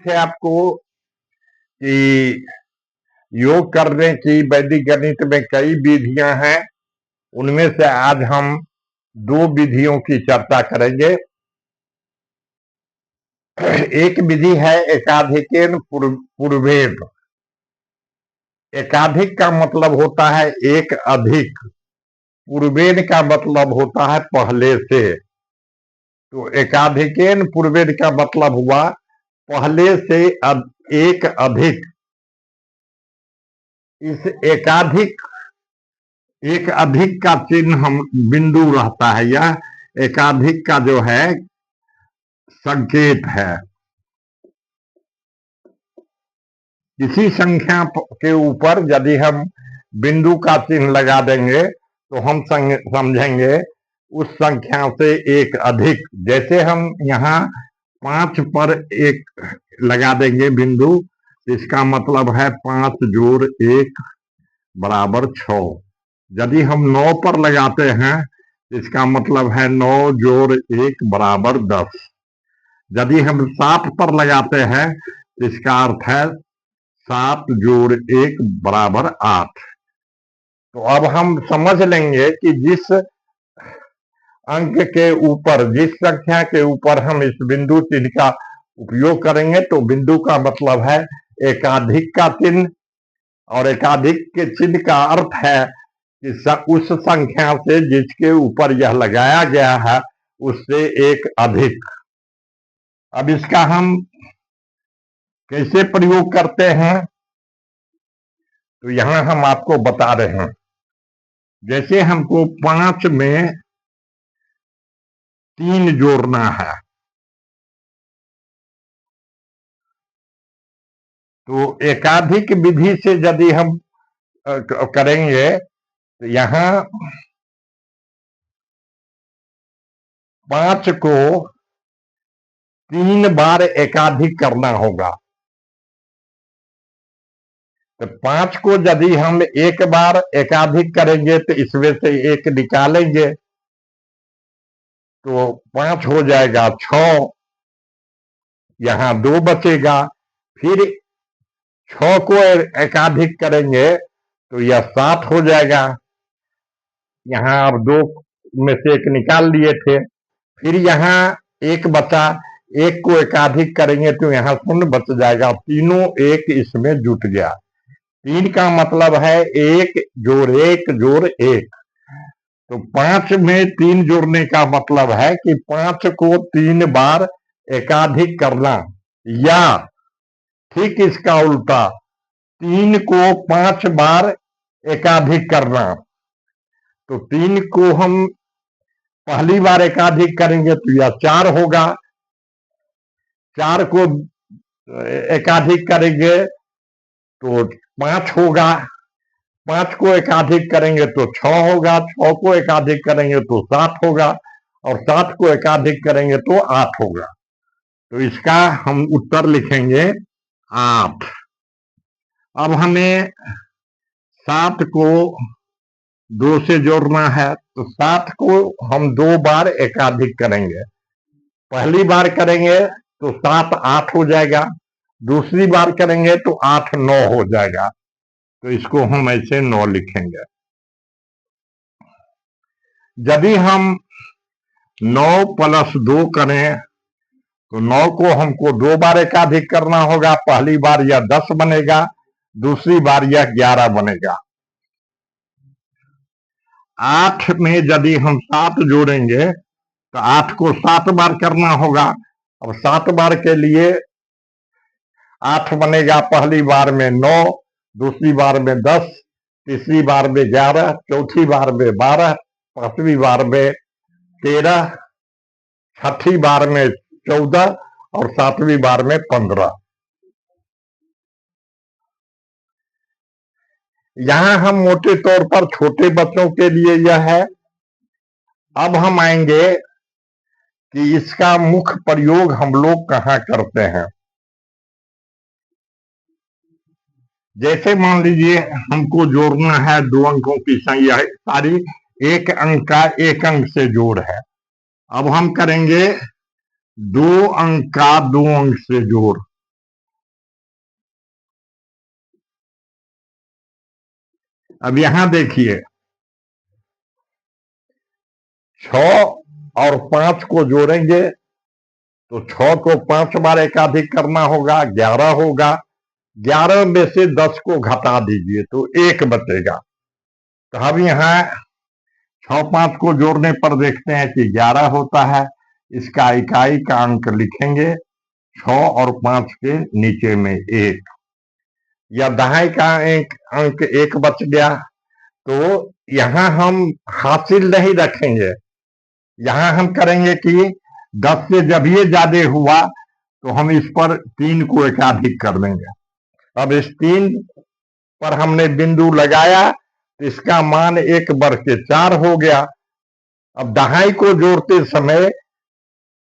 थे आपको कि योग करने की वैदिक गणित में कई विधियां हैं। उनमें से आज हम दो विधियों की चर्चा करेंगे। एक विधि है एकाधिकेन पूर्वेण। एकाधिक का मतलब होता है एक अधिक, पूर्वेण का मतलब होता है पहले से। तो एकाधिकेन पूर्वेण का मतलब हुआ पहले से एक अधिक। इस एक अधिक का चिन्ह हम बिंदु रहता है, यह एकाधिक का जो है संकेत है। किसी संख्या के ऊपर यदि हम बिंदु का चिन्ह लगा देंगे तो हम समझेंगे उस संख्या से एक अधिक। जैसे हम यहाँ 5 पर एक लगा देंगे बिंदु, इसका मतलब है 5 जोड़ 1 बराबर 6। यदि हम 9 पर लगाते हैं इसका मतलब है 9 जोड़ 1 बराबर 10। यदि हम 7 पर लगाते हैं इसका अर्थ है 7 जोड़ 1 बराबर 8। तो अब हम समझ लेंगे कि जिस अंक के ऊपर, जिस संख्या के ऊपर हम इस बिंदु चिन्ह का उपयोग करेंगे तो बिंदु का मतलब है एकाधिक का चिन्ह, और एकाधिक के चिन्ह का अर्थ है कि उस संख्या से जिसके ऊपर यह लगाया गया है उससे एक अधिक। अब इसका हम कैसे प्रयोग करते हैं तो यहां हम आपको बता रहे हैं। जैसे हमको 5 में 3 जोड़ना है तो एकाधिक विधि से यदि हम करेंगे तो यहां 5 को 3 बार एकाधिक करना होगा। तो 5 को यदि हम एक बार एकाधिक करेंगे तो इसमें से एक निकालेंगे तो 5 हो जाएगा 6, यहां 2 बचेगा। फिर 6 को एकाधिक करेंगे तो यह 7 हो जाएगा, यहां अब 2 में से एक निकाल लिए थे। फिर यहां एक बचा, एक को एकाधिक करेंगे तो यहां 0 बच जाएगा। तीनों एक इसमें जुट गया। 3 का मतलब है 1 जोड़ 1 जोड़ 1। तो 5 में 3 जोड़ने का मतलब है कि 5 को 3 बार एकाधिक करना, या ठीक इसका उल्टा 3 को 5 बार एकाधिक करना। तो 3 को हम पहली बार एकाधिक करेंगे तो यह 4 होगा, 4 को एकाधिक करेंगे तो 5 होगा, 5 को एकाधिक करेंगे तो 6 होगा, 6 को एकाधिक करेंगे तो 7 होगा, और 7 को एकाधिक करेंगे तो 8 होगा। तो इसका हम उत्तर लिखेंगे 8। अब हमें 7 को 2 से जोड़ना है तो 7 को हम 2 बार एकाधिक करेंगे। पहली बार करेंगे तो 7 8 हो जाएगा, दूसरी बार करेंगे तो 8 9 हो जाएगा। तो इसको हम ऐसे 9 लिखेंगे। यदि हम 9 प्लस 2 करें तो 9 को हमको 2 बार एकाधिक करना होगा। पहली बार यह 10 बनेगा, दूसरी बार यह 11 बनेगा। 8 में यदि हम 7 जोड़ेंगे तो 8 को 7 बार करना होगा। अब 7 बार के लिए 8 बनेगा, पहली बार में 9, दूसरी बार में 10, तीसरी बार में 11, चौथी बार में 12, पांचवी बार में 13, छठी बार में 14 और सातवीं बार में 15। यहां हम मोटे तौर पर छोटे बच्चों के लिए यह है। अब हम आएंगे कि इसका मुख्य प्रयोग हम लोग कहां करते हैं। जैसे मान लीजिए हमको जोड़ना है 2 अंकों की संख्या, सारी एक अंक का एक अंक से जोड़ है। अब हम करेंगे 2 अंक का 2 अंक से जोड़। अब यहां देखिए 6 और 5 को जोड़ेंगे तो 6 को 5 बार एकाधिक करना होगा, 11 होगा। 11 में से 10 को घटा दीजिए तो 1 बचेगा। तो अब यहाँ 6 5 को जोड़ने पर देखते हैं कि 11 होता है। इसका इकाई का अंक लिखेंगे 6 और 5 के नीचे में 1, या दहाई का एक अंक 1 बच गया। तो यहां हम हासिल नहीं रखेंगे, यहां हम करेंगे कि 10 से जब ये ज्यादा हुआ तो हम इस पर 3 को एकाधिक कर देंगे। अब इस 3 पर हमने बिंदु लगाया तो इसका मान 1 बढ़ के 4 हो गया। अब दहाई को जोड़ते समय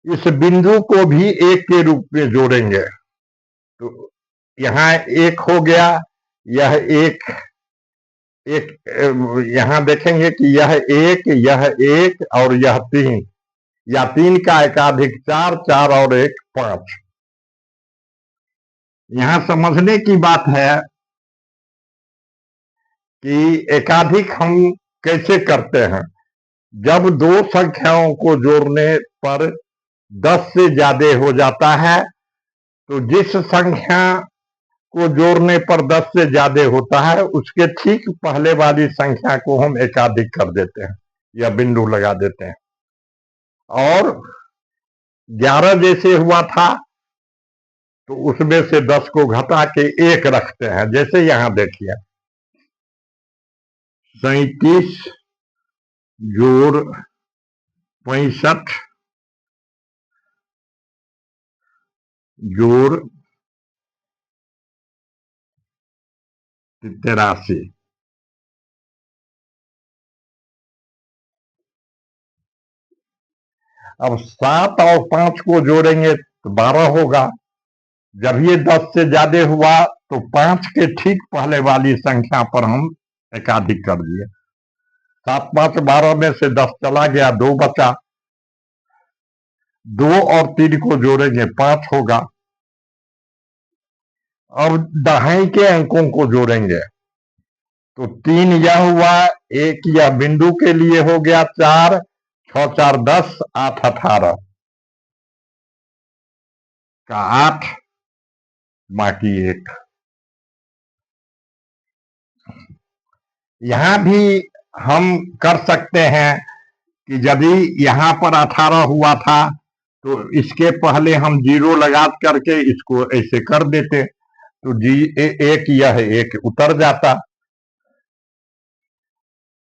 इस बिंदु को भी 1 के रूप में जोड़ेंगे तो यहां 1 हो गया, यह 1 एक, यहां देखेंगे कि यह 1 और यह 3, या 3 का एकाधिक 4, 4 और 1 5। यहां समझने की बात है कि एकाधिक हम कैसे करते हैं। जब दो संख्याओं को जोड़ने पर 10 से ज्यादा हो जाता है तो जिस संख्या को जोड़ने पर 10 से ज्यादा होता है उसके ठीक पहले वाली संख्या को हम एकाधिक कर देते हैं या बिंदु लगा देते हैं। और 11 जैसे हुआ था तो उसमें से 10 को घटा के 1 रखते हैं। जैसे यहां देखिए 37 जोड़ 65 जोड़ 83। अब 7 और 5 को जोड़ेंगे तो 12 होगा। जब ये 10 से ज्यादा हुआ तो 5 के ठीक पहले वाली संख्या पर हम एकाधिक कर दिए। 7 5 12 में से 10 चला गया, 2 बचा। 2 और 3 को जोड़ेंगे 5 होगा। अब दहाई के अंकों को जोड़ेंगे तो 3 यह हुआ, 1 यह बिंदु के लिए हो गया 4, 6 4 10, 8 18 का 8 बाकी 1। यहां भी हम कर सकते हैं कि यदि यहां पर 18 हुआ था तो इसके पहले हम 0 लगा करके इसको ऐसे कर देते तो एक यह एक उतर जाता।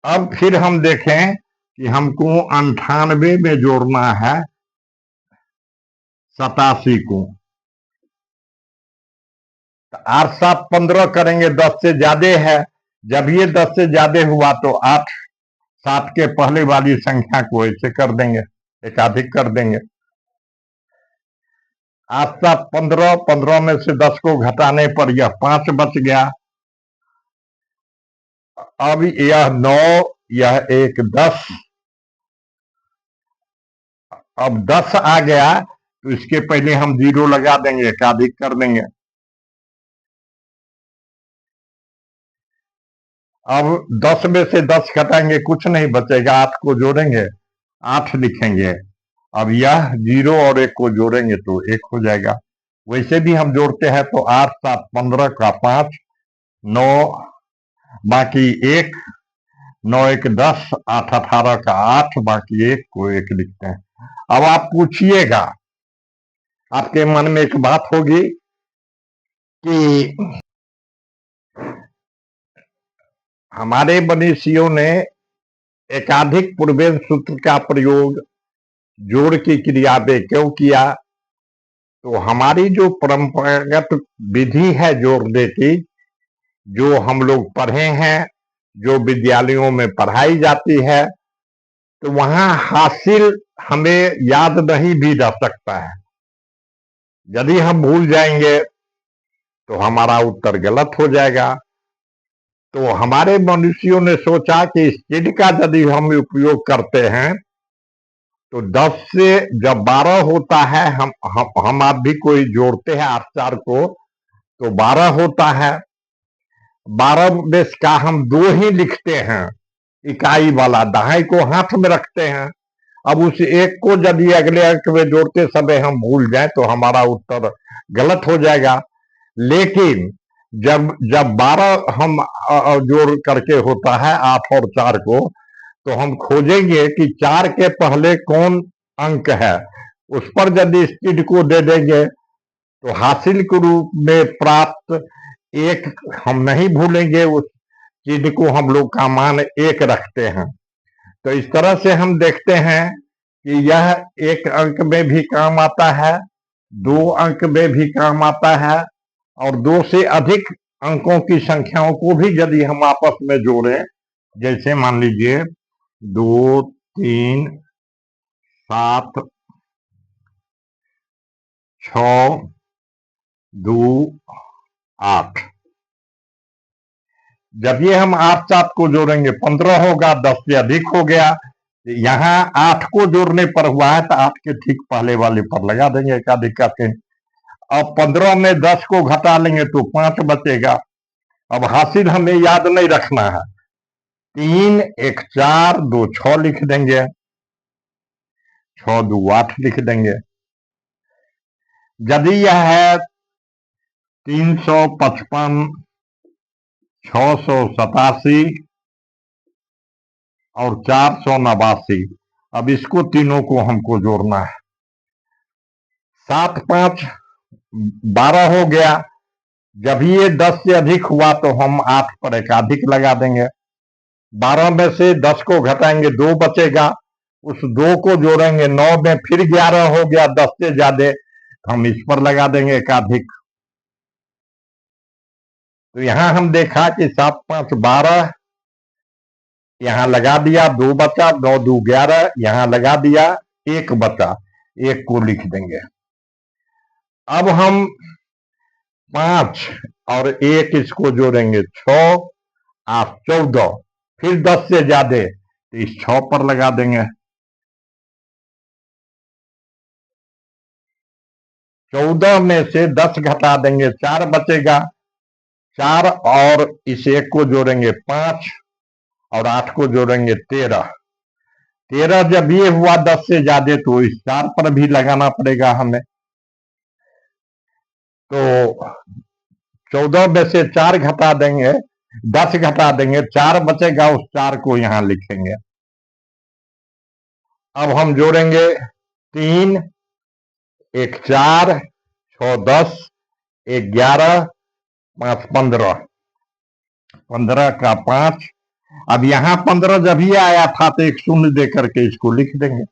अब फिर हम देखें कि हमको 98 में जोड़ना है 87 को, तो 8 7 15 करेंगे, 10 से ज्यादा है। जब ये 10 से ज्यादा हुआ तो 8 7 के पहले वाली संख्या को ऐसे कर देंगे, एकाधिक कर देंगे। 8 7 15, 15 में से 10 को घटाने पर यह 5 बच गया। अब यह 9, यह 1 10। अब 10 आ गया तो इसके पहले हम 0 लगा देंगे, एकाधिक कर देंगे। अब 10 में से 10 घटाएंगे, कुछ नहीं बचेगा, 8 को जोड़ेंगे, 8 लिखेंगे। अब यह 0 और 1 को जोड़ेंगे तो 1 हो जाएगा। वैसे भी हम जोड़ते हैं तो 8 7 15 का 5, 9 बाकी 1, 9 1 10, 8 18 का 8 बाकी 1 को 1 लिखते हैं। अब आप पूछिएगा, आपके मन में एक बात होगी कि हमारे मनीषियों ने एकाधिक पूर्वेन सूत्र का प्रयोग जोड़ की क्रिया में क्यों किया। तो हमारी जो परंपरागत विधि है जोड़ने की, जो हम लोग पढ़े हैं, जो विद्यालयों में पढ़ाई जाती है, तो वहां हासिल हमें याद नहीं भी रह सकता है। यदि हम भूल जाएंगे तो हमारा उत्तर गलत हो जाएगा। तो हमारे मनुष्यों ने सोचा कि इस चिन्ह का यदि हम उपयोग करते हैं तो 10 से जब 12 होता है, हम आप भी कोई जोड़ते हैं 8 4 को तो 12 होता है। 12 में का हम 2 ही लिखते हैं, इकाई वाला, दहाई को हाथ में रखते हैं। अब उस एक को यदि अगले अंक में जोड़ते समय हम भूल जाए तो हमारा उत्तर गलत हो जाएगा। लेकिन जब जब 12 हम जोड़ करके होता है 8 और 4 को, तो हम खोजेंगे कि 4 के पहले कौन अंक है, उस पर यदि इस चीज को दे देंगे तो हासिल के रूप में प्राप्त एक हम नहीं भूलेंगे, उस चीज को हम लोग का मान 1 रखते हैं। तो इस तरह से हम देखते हैं कि यह 1 अंक में भी काम आता है, 2 अंक में भी काम आता है, और 2 से अधिक अंकों की संख्याओं को भी यदि हम आपस में जोड़ें, जैसे मान लीजिए 2, 3, 7, 6, 2, 8, जब ये हम 8 7 को जोड़ेंगे 15 होगा, 10 से अधिक हो गया। यहाँ 8 को जोड़ने पर हुआ है तो 8 के ठीक पहले वाले पर लगा देंगे एकाधिक का चिन्ह। अब 15 में 10 को घटा लेंगे तो 5 बचेगा। अब हासिल हमें याद नहीं रखना है, 3 1 4 2 6 लिख देंगे, 6 2 8 लिख देंगे। यदि यह है 355, 687 और 489, अब इसको तीनों को हमको जोड़ना है। 7 5 12 हो गया। जब ये 10 से अधिक हुआ तो हम 8 पर एकाधिक लगा देंगे। 12 में से 10 को घटाएंगे 2 बचेगा, उस 2 को जोड़ेंगे 9 में, फिर 11 हो गया 10 से ज्यादा, हम इस पर लगा देंगे एकाधिक। तो यहां हम देखा कि 7 5 12, यहां लगा दिया 2 बचा, 9 2 11, यहां लगा दिया 1 बचा, 1 को लिख देंगे। अब हम 5 और 1 इसको जोड़ेंगे 6 8 14, फिर 10 से ज्यादा तो इस 6 पर लगा देंगे। 14 में से 10 घटा देंगे 4 बचेगा, 4 और इस 1 को जोड़ेंगे 5 और 8 को जोड़ेंगे 13। 13 जब ये हुआ 10 से ज्यादा तो इस 4 पर भी लगाना पड़ेगा हमें। तो 14 में से 4 घटा देंगे, 10 घटा देंगे, 4 बचेगा, उस 4 को यहां लिखेंगे। अब हम जोड़ेंगे 3 1 4 6 10 1 11 5 15, 15 का 5। अब यहां 15 जब ही आया था तो एक शून्य दे करके इसको लिख देंगे।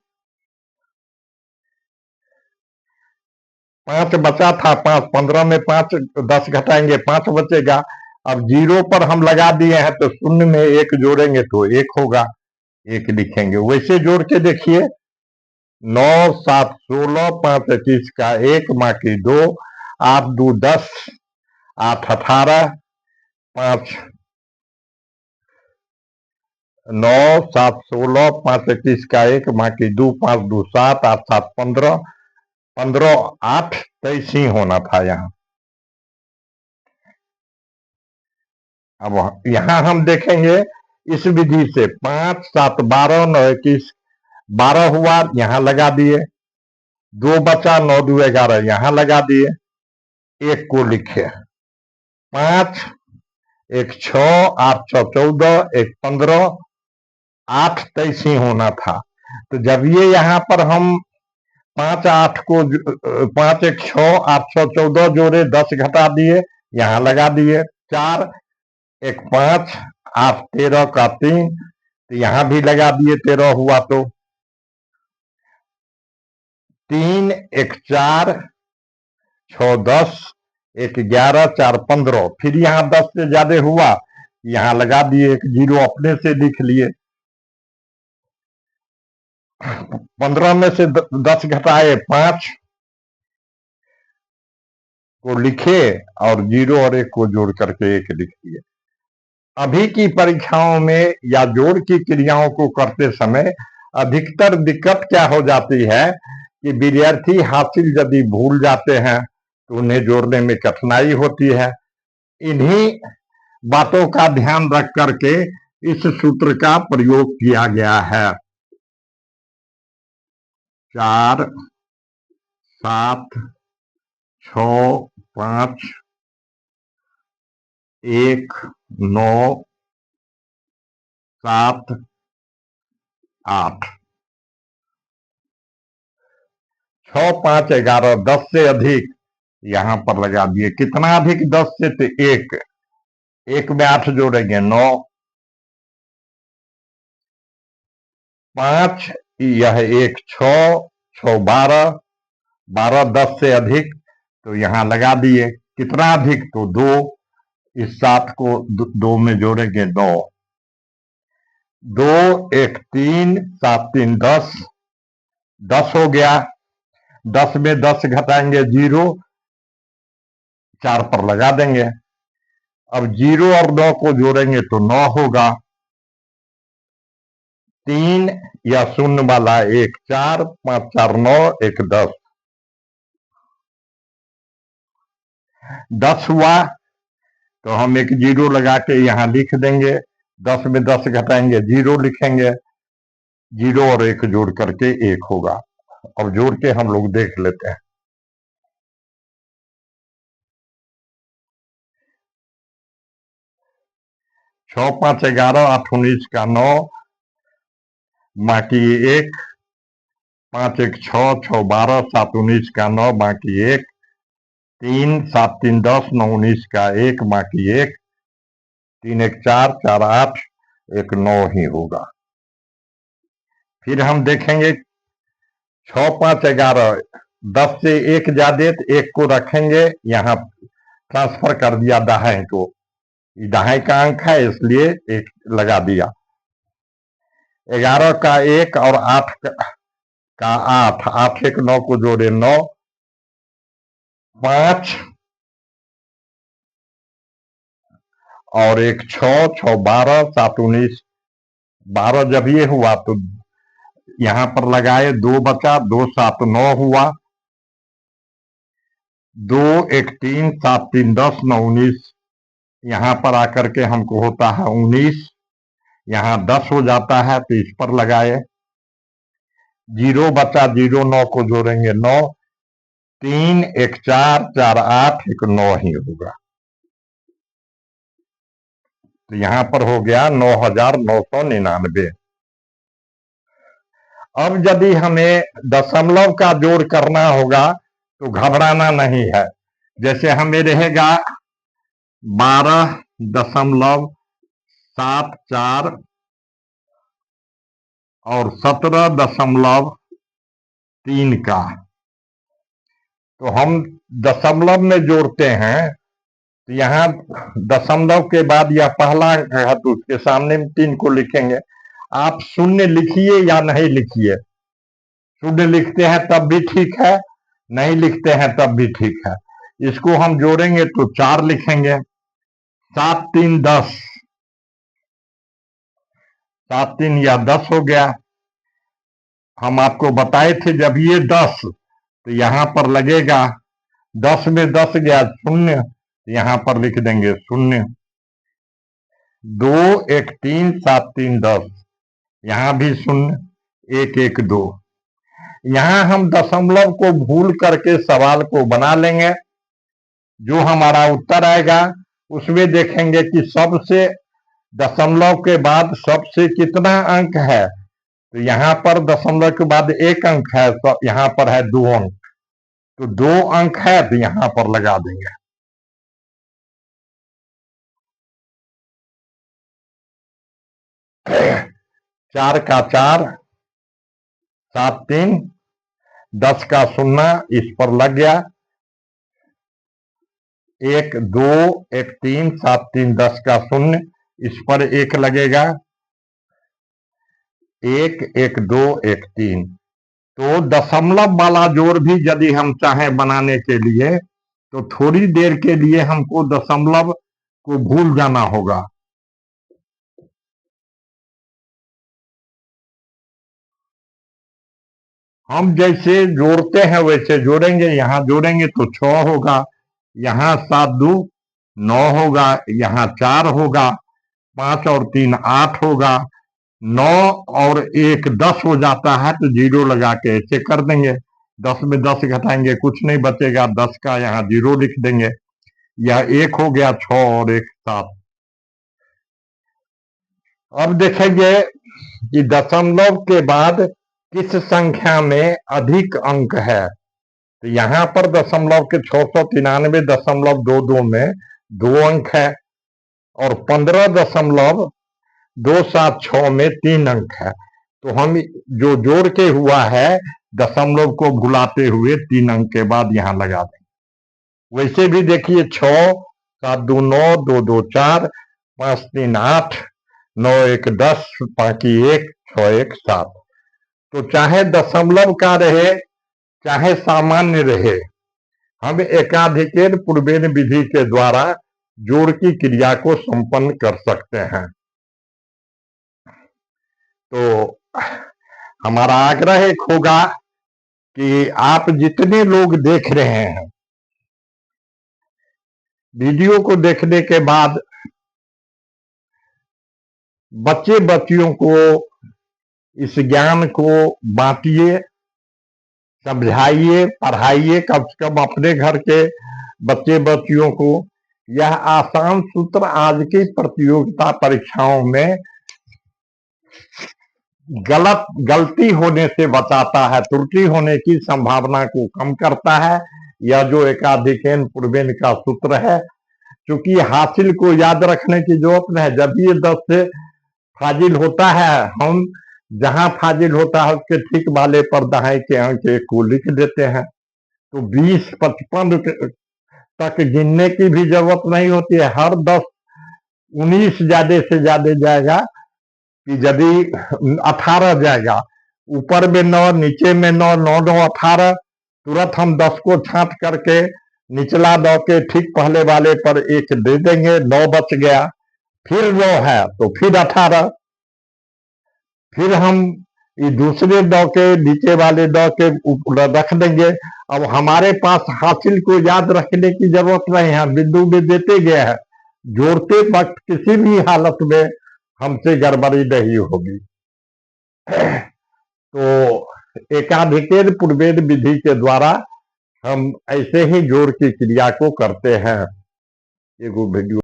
5 बचा था, 5 15 में 5 10 घटाएंगे 5 बचेगा। अब 0 पर हम लगा दिए हैं तो शून्य में 1 जोड़ेंगे तो 1 होगा, 1 लिखेंगे। वैसे जोड़ के देखिए, 9 7 16 5 21 का 1 माँ की 2, 8 2 10, 8 18, 5 9 7 16 5 21 का 1 माँ की 2, 5 2 7, 8 7 15, 15 8 23 ही होना था यहाँ। अब यहां हम देखेंगे इस विधि से 5 7 12 9 21, 12 हुआ, यहां लगा दिए, 2 बचा, 9 2 11, यहां लगा दिए, 1 को लिखे, 5 1 6 8 6 14, 1 15, 8 23 ही होना था। तो जब ये यहाँ पर हम 5 8 को 5 1 6 8 6 14 जोड़े, 10 घटा दिए, यहां लगा दिए, 4 1 5 8 13 का 3, तो यहां भी लगा दिए, 13 हुआ तो 3 1 4 6 10 1 11 4 15, फिर यहां 10 से ज्यादा हुआ, यहां लगा दिए, एक 0 अपने से लिख लिए। 15 में से 10 घटाए 5 को लिखे और 0 और 1 को जोड़ करके 1 लिख दिए। अभी की परीक्षाओं में या जोड़ की क्रियाओं को करते समय अधिकतर दिक्कत क्या हो जाती है कि विद्यार्थी हासिल यदि भूल जाते हैं तो उन्हें जोड़ने में कठिनाई होती है। इन्हीं बातों का ध्यान रख करके इस सूत्र का प्रयोग किया गया है। 4 7 6 5 1 9 7 8 6 5 11 10 से अधिक यहां पर लगा दिए। कितना अधिक? 10 से? तो 1 में 8 जोड़ेंगे 9, 5 यह 1 6 6 12 12 10 से अधिक तो यहां लगा दिए। कितना अधिक? तो 2। इस 7 को 2 में जोड़ेंगे 9, 2 1 3 7 3 10 10 हो गया। 10 में 10 घटाएंगे 0, 4 पर लगा देंगे। अब 0 और 9 को जोड़ेंगे तो 9 होगा। 3 या शून्य वाला 1 4 5 4 9 1 10 10 हुआ तो हम एक 0 लगा के यहां लिख देंगे। 10 में 10 घटाएंगे 0 लिखेंगे। 0 और 1 जोड़ करके 1 होगा। अब जोड़ के हम लोग देख लेते हैं। 6 5 11 8 19 का 9 बाकी 1, 5 1 6 6 12 7 19 का 9 बाकी 1, 3 7 3 10 9 19 का 1 बाकी 1, 3 1 4 4 8 1 9 ही होगा। फिर हम देखेंगे 6 5 11 10 से 1 ज्यादा तो 1 को रखेंगे, यहां ट्रांसफर कर दिया दाएं को। दाएं का अंक है इसलिए 1 लगा दिया। 11 का 1 और 8 का 8 8 1 9 को जोड़े 9, 5 और 1 6 6 12 7 19 12 जब ये हुआ तो यहां पर लगाए 2 बचा, 2 7 9 हुआ। 2 1 3 7 3 10 9 19 यहां पर आकर के हमको होता है 19, यहां 10 हो जाता है तो इस पर लगाए। 0 बचा, 0 9 को जोड़ेंगे 9, 3 1 4 4 8 1 9 ही होगा। तो यहां पर हो गया 9,999। अब यदि हमें दशमलव का जोड़ करना होगा तो घबराना नहीं है। जैसे हमें रहेगा 12.74 और 17.3 का, तो हम दशमलव में जोड़ते हैं तो यहां दशमलव के बाद यह पहला अंक है तो उसके सामने 3 को लिखेंगे। आप शून्य लिखिए या नहीं लिखिए, शून्य लिखते हैं तब भी ठीक है, नहीं लिखते हैं तब भी ठीक है। इसको हम जोड़ेंगे तो 4 लिखेंगे। 7 3 10, 7 3 या 10 हो गया। हम आपको बताए थे जब ये 10 तो यहां पर लगेगा 10 में 10 गया 0, यहां पर लिख देंगे 0। 2 1 3 7 3 10 यहां भी 0, 1 1 2। यहां हम दशमलव को भूल करके सवाल को बना लेंगे। जो हमारा उत्तर आएगा उसमें देखेंगे कि सबसे दशमलव के बाद सबसे कितना अंक है, तो यहां पर दशमलव के बाद 1 अंक है तो यहां पर है 2 अंक, तो 2 अंक है तो यहां पर लगा देंगे। चार का 4 7 3 10 का 0 इस पर लग गया। 1 2 1 3 7 3 10 का 0 इस पर 1 लगेगा। 1 1 2 1 3। तो दशमलव वाला जोड़ भी यदि हम चाहें बनाने के लिए तो थोड़ी देर के लिए हमको दशमलव को भूल जाना होगा। हम जैसे जोड़ते हैं वैसे जोड़ेंगे। यहां जोड़ेंगे तो 6 होगा, यहां 7 2 9 होगा, यहाँ 4 होगा, 5 और 3 8 होगा, 9 और 1 10 हो जाता है, तो 0 लगा के ऐसे कर देंगे। 10 में 10 घटाएंगे, कुछ नहीं बचेगा, 10 का यहाँ 0 लिख देंगे। यह 1 हो गया, 6 और 1 7। अब देखेंगे कि दशमलव के बाद किस संख्या में अधिक अंक है। तो यहाँ पर दशमलव के 693.22 में 2 अंक है, और 15.276 में 3 अंक है। तो हम जो जोड़ के हुआ है दशमलव को भुलाते हुए 3 अंक के बाद यहाँ लगा देंगे। वैसे भी देखिए 6 7 2 9 2 2 4 5 3 8 9 1 10 बाकी 1 6 1 7। तो चाहे दशमलव का रहे चाहे सामान्य रहे, हम एकाधिकेर पूर्वेन विधि के द्वारा जोड़ की क्रिया को संपन्न कर सकते हैं। तो हमारा आग्रह एक होगा कि आप जितने लोग देख रहे हैं, वीडियो को देखने के बाद बच्चे बच्चियों को इस ज्ञान को बांटिए, समझाइए, पढ़ाइए, कम से कम अपने घर के बच्चे बच्चियों को। यह आसान सूत्र आज की प्रतियोगिता परीक्षाओं में गलती होने से बचाता है, त्रुटि होने की संभावना को कम करता है। यह जो एकाधिकेन पूर्वेन का सूत्र है, क्योंकि हासिल को याद रखने की जरूरत नहीं, जब ये 10 से फाजिल होता है, हम जहां फाजिल होता है उसके ठीक वाले पर दाएं के अंक को लिख देते हैं। तो 20 55 तक गिनने की भी जरूरत नहीं होती है। हर 10 19 ज्यादा से ज्यादा जाएगा, कि यदि 18 जाएगा, ऊपर में 9 नीचे में 9 9 9 18, तुरंत हम 10 को छांट करके निचला 9 के ठीक पहले वाले पर 1 दे देंगे, 9 बच गया। फिर 9 है तो फिर 18, फिर हम ये दूसरे 9 के नीचे वाले 9 के ऊपर रख देंगे। अब हमारे पास हासिल को याद रखने की जरूरत नहीं है, बिंदु में देते गए हैं, जोड़ते वक्त किसी भी हालत में हमसे गड़बड़ी नहीं होगी। तो एकाधिकेर पूर्वेन विधि के द्वारा हम ऐसे ही जोड़ की क्रिया को करते हैं। एगो वीडियो